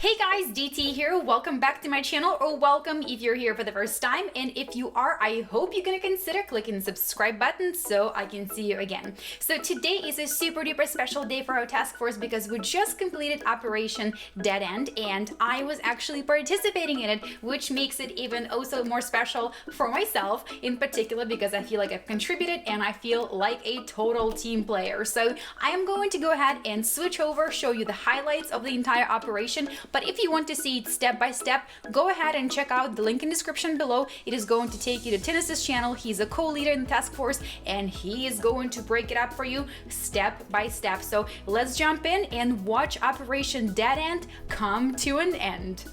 Hey guys, DT here. Welcome back to my channel, or welcome if you're here for the first time. And if you are, I hope you're gonna consider clicking the subscribe button so I can see you again. So today is a super duper special day for our task force because we just completed Operation Dead End and I was actually participating in it, which makes it even also more special for myself in particular because I feel like I've contributed and I feel like a total team player. So I am going to go ahead and switch over, show you the highlights of the entire operation. But if you want to see it step by step, go ahead and check out the link in the description below. It is going to take you to Tinus's channel. He's a co-leader in the task force and he is going to break it up for you step by step. So let's jump in and watch Operation Dead End come to an end.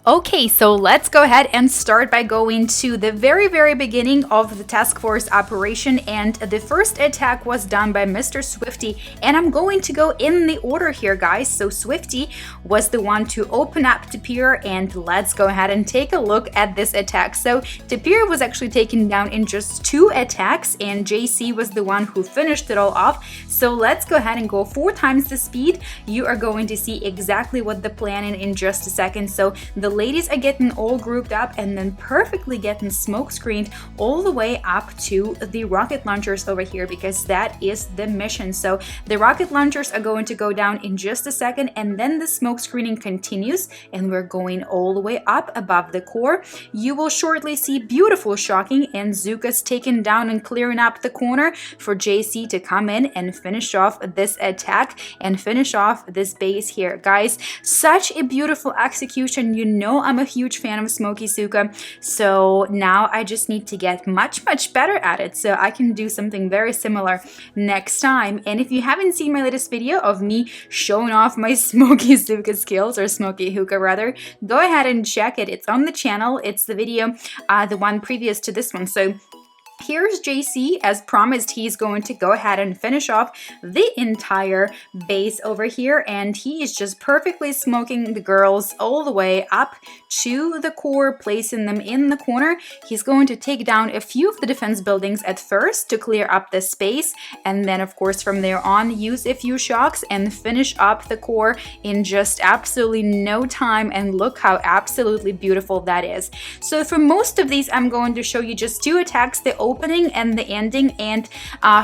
Okay, so let's go ahead and start by going to the very beginning of the task force operation, and the first attack was done by Mr. Swifty, and I'm going to go in the order here, guys. So Swifty was the one to open up Tapir, and let's go ahead and take a look at this attack. So Tapir was actually taken down in just 2 attacks, and JC was the one who finished it all off. So let's go ahead and go 4 times the speed. You are going to see exactly what the plan is in just a second. So the ladies are getting all grouped up and then perfectly getting smoke screened all the way up to the rocket launchers over here because that is the mission. So the rocket launchers are going to go down in just a second and then the smoke screening continues and we're going all the way up above the core. You will shortly see beautiful shocking and Zuka's taking down and clearing up the corner for JC to come in and finish off this attack and finish off this base here. Guys, such a beautiful execution. You know I'm a huge fan of Smoky Zuka, so now I just need to get much better at it so I can do something very similar next time. And if you haven't seen my latest video of me showing off my Smoky Zuka skills, or Smoky Hookah rather, go ahead and check it. It's on the channel. It's the video, the one previous to this one. So here's JC. As promised, he's going to go ahead and finish off the entire base over here, and he is just perfectly smoking the girls all the way up to the core, placing them in the corner. He's going to take down a few of the defense buildings at first to clear up the space, and then of course from there on use a few shocks and finish up the core in just absolutely no time. And look how absolutely beautiful that is. So for most of these, I'm going to show you just 2 attacks, the opening and the ending, and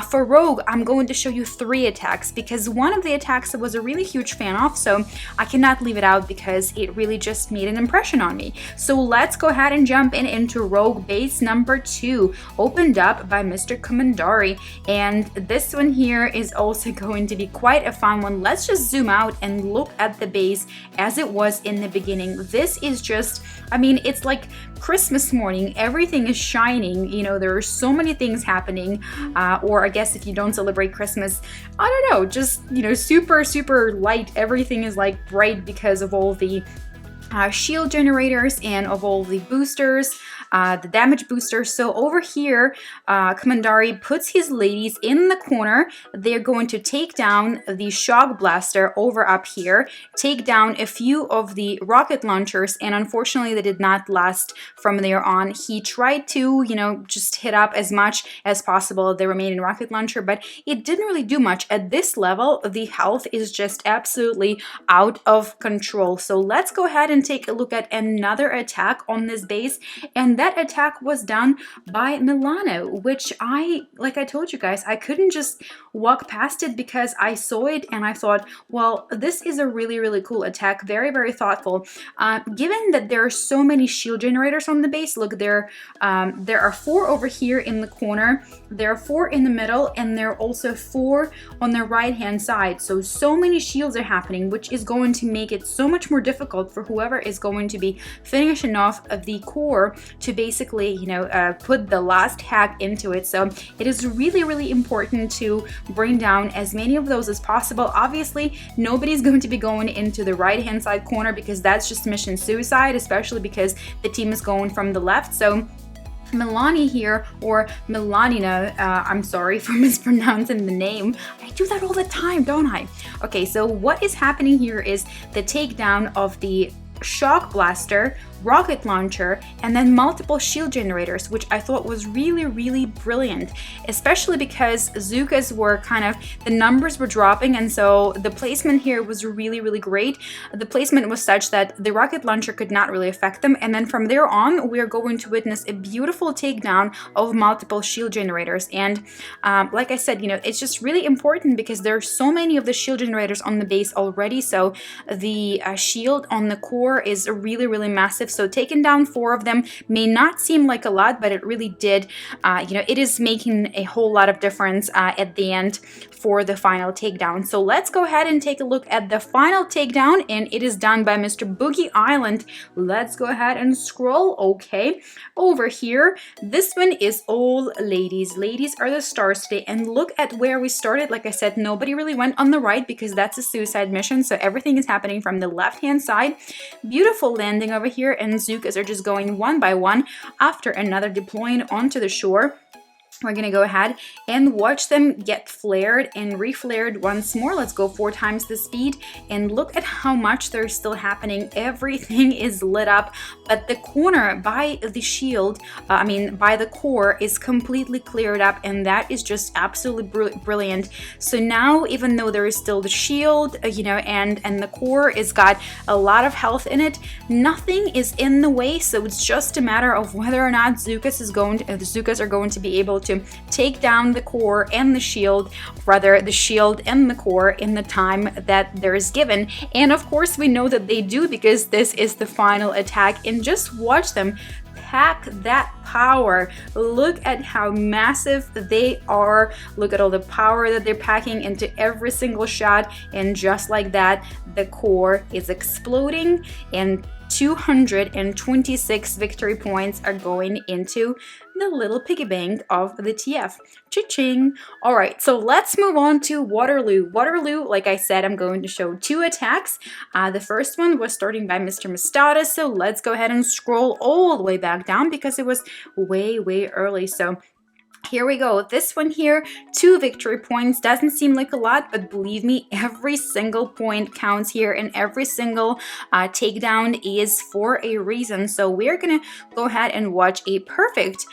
for Rogue I'm going to show you 3 attacks because one of the attacks I was a really huge fan of, so I cannot leave it out because it really just made an impression on me. So let's go ahead and jump into Rogue base number 2, opened up by Mr. Comandari, and this one here is also going to be quite a fun one. Let's just zoom out and look at the base as it was in the beginning. This is just, I mean, it's like Christmas morning. Everything is shining. You know, there are so many things happening, or I guess if you don't celebrate Christmas, I don't know, just, you know, super light. Everything is like bright because of all the shield generators and of all the boosters, the damage boosters. So over here, Comandari puts his ladies in the corner. They're going to take down the shock blaster over up here, take down a few of the rocket launchers, and unfortunately they did not last from there on. He tried to, you know, just hit up as much as possible the remaining rocket launcher, but it didn't really do much. At this level, the health is just absolutely out of control. So let's go ahead and take a look at another attack on this base, and that attack was done by Milano, which like I told you guys, I couldn't just walk past it because I saw it and I thought, well, this is a really cool attack, very thoughtful. Given that there are so many shield generators on the base, look, there are 4 over here in the corner, there are 4 in the middle, and there are also 4 on the right hand side. So many shields are happening, which is going to make it so much more difficult for whoever is going to be finishing off of the core to basically, you know, put the last hack into it. So it is really important to bring down as many of those as possible. Obviously, nobody's going to be going into the right hand side corner because that's just mission suicide, especially because the team is going from the left. So Milani here, or Milanina, I'm sorry for mispronouncing the name. I do that all the time, don't I? Okay, so what is happening here is the takedown of the shock blaster rocket launcher, and then multiple shield generators, which I thought was really, really brilliant, especially because Zookas were kind of, the numbers were dropping, and so the placement here was really, really great. The placement was such that the rocket launcher could not really affect them, and then from there on, we are going to witness a beautiful takedown of multiple shield generators. And like I said, it's just really important because there are so many of the shield generators on the base already, so the shield on the core is really, really massive. So taking down 4 of them may not seem like a lot, but it really did. It is making a whole lot of difference at the end for the final takedown. So let's go ahead and take a look at the final takedown, and it is done by Mr. Boogie Island. Let's go ahead and scroll. Okay, over here, this one is all ladies. Ladies are the stars today, and look at where we started. Like I said, nobody really went on the right because that's a suicide mission, so everything is happening from the left-hand side. Beautiful landing over here, and Zookas are just going one by one after another, deploying onto the shore. We're going to go ahead and watch them get flared and reflared once more. Let's go 4 times the speed and look at how much they're still happening. Everything is lit up, but the corner by the shield, by the core, is completely cleared up, and that is just absolutely brilliant. So now, even though there is still the shield, and the core is got a lot of health in it, nothing is in the way. So it's just a matter of whether or not Zookas are going to be able to take down the core and the shield, rather the shield and the core, in the time that there is given. And of course we know that they do, because this is the final attack, and just watch them pack that power. Look at how massive they are. Look at all the power that they're packing into every single shot, and just like that, the core is exploding, and 226 victory points are going into the little piggy bank of the TF. Cha-ching! All right, so let's move on to Waterloo. Waterloo, like I said, I'm going to show 2 attacks. The first one was starting by Mr. Mustada, so let's go ahead and scroll all the way back down because it was way, way early. So here we go. This one here, 2 victory points. Doesn't seem like a lot, but believe me, every single point counts here, and every single takedown is for a reason. So we're gonna go ahead and watch a perfect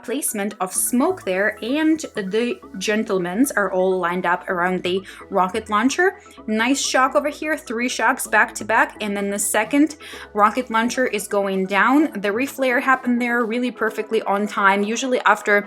placement of smoke there, and the gentlemen are all lined up around the rocket launcher. Nice shock over here, 3 shocks back to back, and then the second rocket launcher is going down. The reflare happened there really perfectly on time. Usually after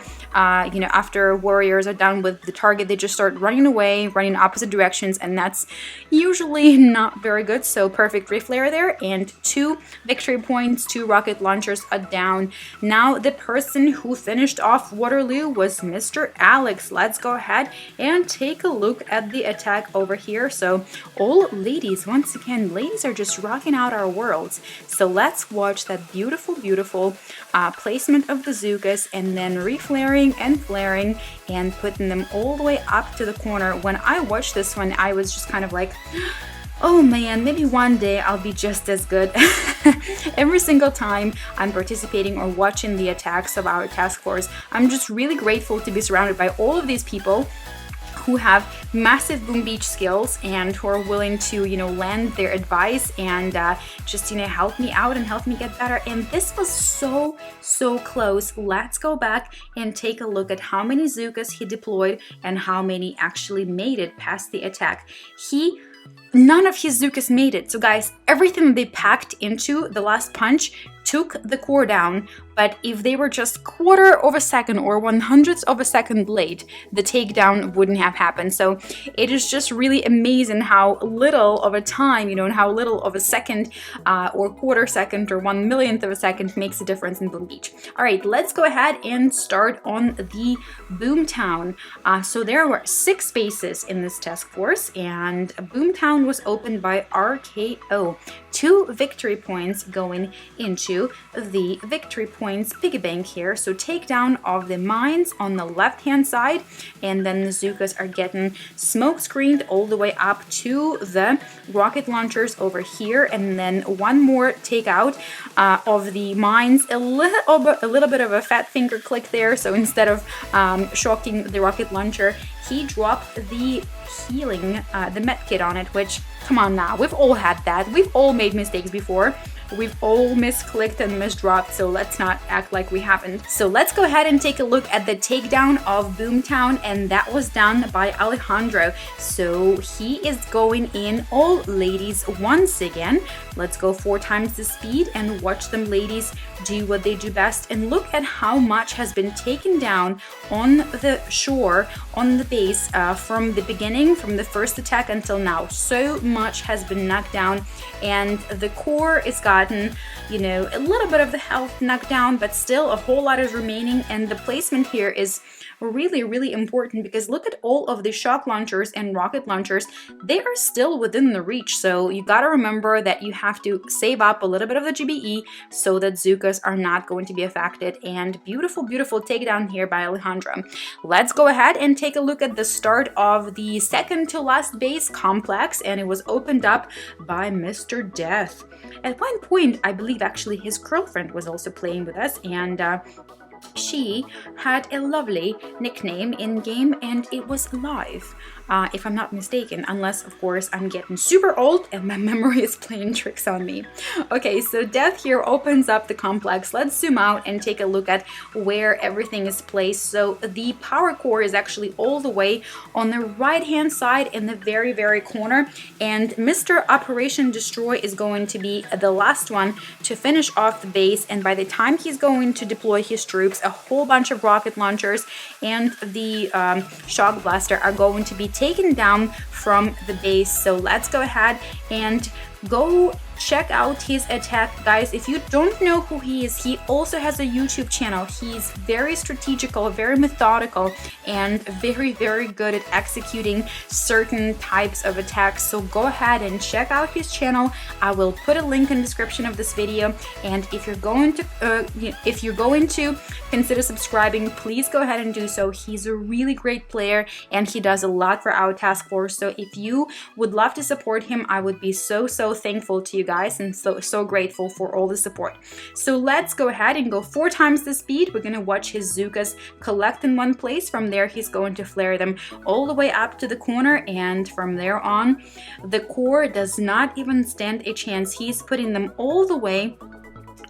after warriors are done with the target, they just start running away, running opposite directions, and that's usually not very good. So perfect reflare there, and 2 victory points, 2 rocket launchers are down. Now the person who finished off Waterloo was Mr. Alex. Let's go ahead and take a look at the attack over here. So all ladies, once again, ladies are just rocking out our worlds. So let's watch that beautiful, beautiful placement of the Zookas, and then reflaring and flaring and putting them all the way up to the corner. When I watched this one, I was just kind of like, oh man, maybe one day I'll be just as good. Every single time I'm participating or watching the attacks of our task force, I'm just really grateful to be surrounded by all of these people who have massive boom beach skills and who are willing to, lend their advice and just, help me out and help me get better. And this was so, so close. Let's go back and take a look at how many Zookas he deployed and how many actually made it past the attack. None of his Zookas made it. So guys, everything they packed into the last punch took the core down, but if they were just 1/4 of a second or 1/100th of a second late, the takedown wouldn't have happened. So it is just really amazing how little of a time, and how little of a second or 1/4 second or 1/1,000,000th of a second makes a difference in Boom Beach. All right, let's go ahead and start on the Boomtown. So there were 6 bases in this task force, and Boomtown was opened by RKO. 2 victory points going into the victory points piggy bank here. So takedown of the mines on the left hand side, and then the Zookas are getting smoke screened all the way up to the rocket launchers over here, and then one more takeout of the mines. A little bit of a fat finger click there. So instead of shocking the rocket launcher, he dropped the healing, the med kit on it, which, come on now, we've all had that. We've all made mistakes before. We've all misclicked and misdropped, so let's not act like we haven't. So let's go ahead and take a look at the takedown of Boomtown, and that was done by Alejandro. So he is going in all ladies once again. Let's go 4 times the speed and watch them ladies do what they do best, and look at how much has been taken down on the shore, on the base, from the beginning, from the first attack until now. So much has been knocked down, and the core is gotten, you know, a little bit of the health knocked down, but still a whole lot is remaining. And the placement here is really important, because look at all of the shock launchers and rocket launchers. They are still within the reach, so you gotta remember that you have to save up a little bit of the GBE so that Zookas are not going to be affected. And beautiful takedown here by Alejandro. Let's go ahead and take a look at the start of the second to last base complex, and it was opened up by Mr. Death. At one point, I believe actually his girlfriend was also playing with us, and she had a lovely nickname in game, and it was Live, if I'm not mistaken, unless of course I'm getting super old and my memory is playing tricks on me. Okay, so Death here opens up the complex. Let's zoom out and take a look at where everything is placed. So the power core is actually all the way on the right hand side in the very corner, and Mr. Operation Destroy is going to be the last one to finish off the base. And by the time he's going to deploy his troops, a whole bunch of rocket launchers and the shock blaster are going to be taken down from the base. So let's go ahead and go check out his attack, guys. If you don't know who he is, he also has a YouTube channel. He's very strategical, very methodical, and very good at executing certain types of attacks. So go ahead and check out his channel. I will put a link in the description of this video, and if you're going to consider subscribing, please go ahead and do so. He's a really great player, and he does a lot for our task force. So if you would love to support him, I would be so thankful to you guys, and so grateful for all the support. So let's go ahead and go 4 times the speed. We're gonna watch his Zookas collect in one place. From there, he's going to flare them all the way up to the corner, and from there on, the core does not even stand a chance. He's putting them all the way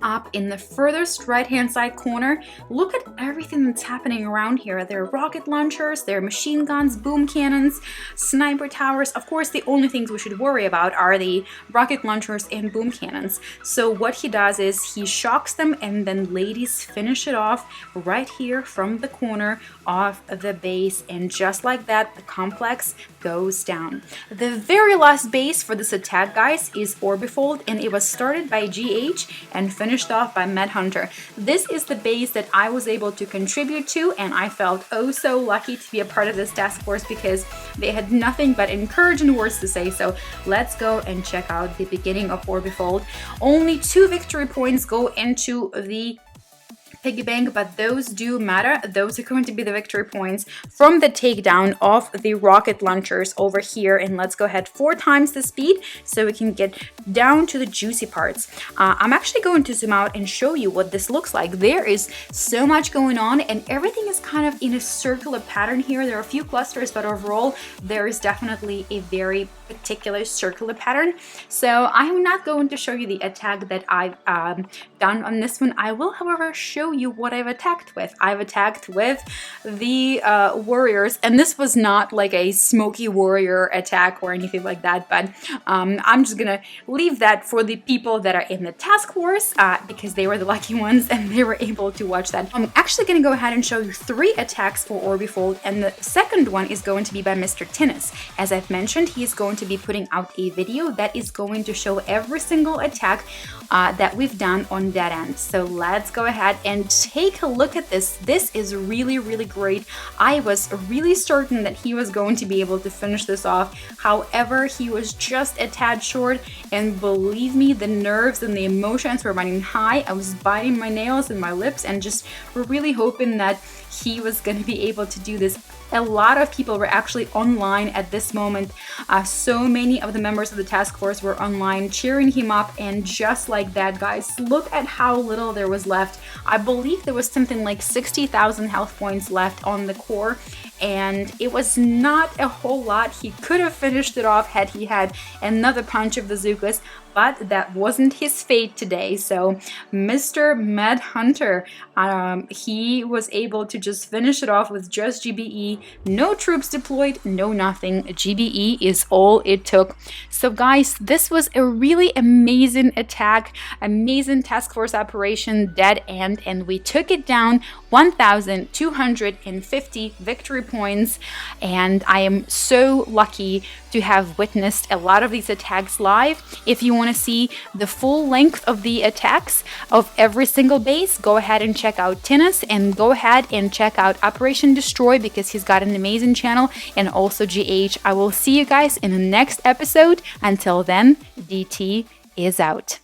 up in the furthest right hand side corner. Look at everything that's happening around here. There are rocket launchers, there are machine guns, boom cannons, sniper towers. Of course, the only things we should worry about are the rocket launchers and boom cannons. So what he does is he shocks them, and then ladies finish it off right here from the corner of the base, and just like that, the complex goes down. The very last base for this attack, guys, is Orbifold, and it was started by GH and finished off by Medhunter. This is the base that I was able to contribute to, and I felt oh so lucky to be a part of this task force, because they had nothing but encouraging words to say. So let's go and check out the beginning of Orbifold. Only 2 victory points go into the piggy bank, but those do matter. Those are going to be the victory points from the takedown of the rocket launchers over here. And let's go ahead 4 times the speed so we can get down to the juicy parts. I'm actually going to zoom out and show you what this looks like. There is so much going on, and everything is kind of in a circular pattern here. There are a few clusters, but overall there is definitely a very particular circular pattern. So I am not going to show you the attack that I've done on this one. I will, however, show you what I've attacked with. I've attacked with the warriors, and this was not like a smoky warrior attack or anything like that, but I'm just gonna leave that for the people that are in the task force, because they were the lucky ones and they were able to watch that. I'm actually gonna go ahead and show you 3 attacks for Orbifold, and the second one is going to be by Mr. Tinus. As I've mentioned, he is going to be putting out a video that is going to show every single attack that we've done on that end. So let's go ahead and take a look at this. This is really great. I was really certain that he was going to be able to finish this off. However, he was just a tad short, and believe me, the nerves and the emotions were running high. I was biting my nails and my lips and just really hoping that he was going to be able to do this. A lot of people were actually online at this moment. So many of the members of the task force were online cheering him up, and just like that, guys, look at how little there was left. I believe there was something like 60,000 health points left on the core, and it was not a whole lot. He could have finished it off had he had another punch of the Zookas, but that wasn't his fate today. So Mr. Mad Hunter, he was able to just finish it off with just GBE, no troops deployed, no nothing. GBE is all it took. So guys, this was a really amazing attack, amazing task force operation, dead end, and we took it down 1,250 victory points. And I am so lucky to have witnessed a lot of these attacks live. If you want to see the full length of the attacks of every single base, go ahead and check out Tinus, and go ahead and check out Operation Destroy because he's got an amazing channel, and also GH. I will see you guys in the next episode. Until then, DT is out.